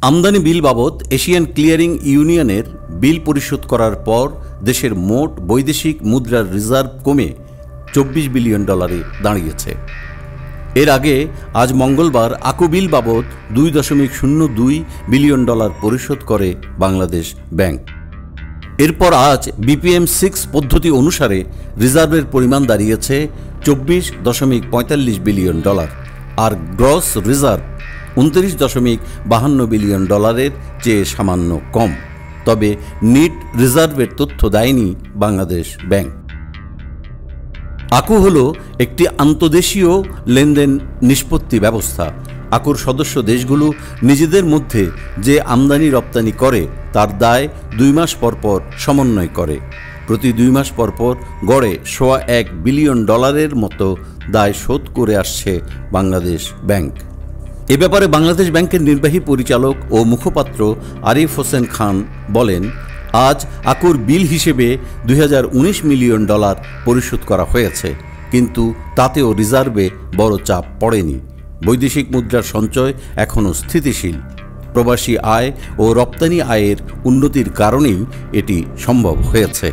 আমদানি বিল বাবদ Asian clearing ইউনিয়নের বিল পরিশোধ করার পর দেশের মোট বৈদেশিক মুদ্রার রিজার্ভ কমে $24 বিলিয়ন দাঁড়িয়েছে। এর আগে আজ মঙ্গলবার আকু বিল বাবদ $2.02 বিলিয়ন পরিশোধ করে বাংলাদেশ ব্যাংক। এরপর আজ BPM-6 পদ্ধতি অনুসারে রিজার্ভের পরিমাণ দাঁড়িয়েছে $24.45 বিলিয়ন, আর গ্রস রিজার্ভ $29.52 বিলিয়ন চেয়ে সামান্য কম। তবে নিট রিজার্ভের তথ্য দেয়নি বাংলাদেশ ব্যাংক। আকু হল একটি আন্তদেশীয় লেনদেন নিষ্পত্তি ব্যবস্থা। আকুর সদস্য দেশগুলো নিজেদের মধ্যে যে আমদানি রপ্তানি করে তার দায় 2 মাস পর সমন্বয় করে। প্রতি 2 মাস পর গড়ে $1.25 বিলিয়ন মতো দায় শোধ করে আসছে বাংলাদেশ ব্যাংক। এ ব্যাপারে বাংলাদেশ ব্যাংকের নির্বাহী পরিচালক ও মুখপাত্র আরিফ হোসেন খান বলেন, আজ আকুর বিল হিসেবে $2019 মিলিয়ন পরিশোধ করা হয়েছে, কিন্তু তাতেও রিজার্ভে বড় চাপ পড়েনি। বৈদেশিক মুদ্রার সঞ্চয় এখনও স্থিতিশীল। প্রবাসী আয় ও রপ্তানি আয়ের উন্নতির কারণেই এটি সম্ভব হয়েছে।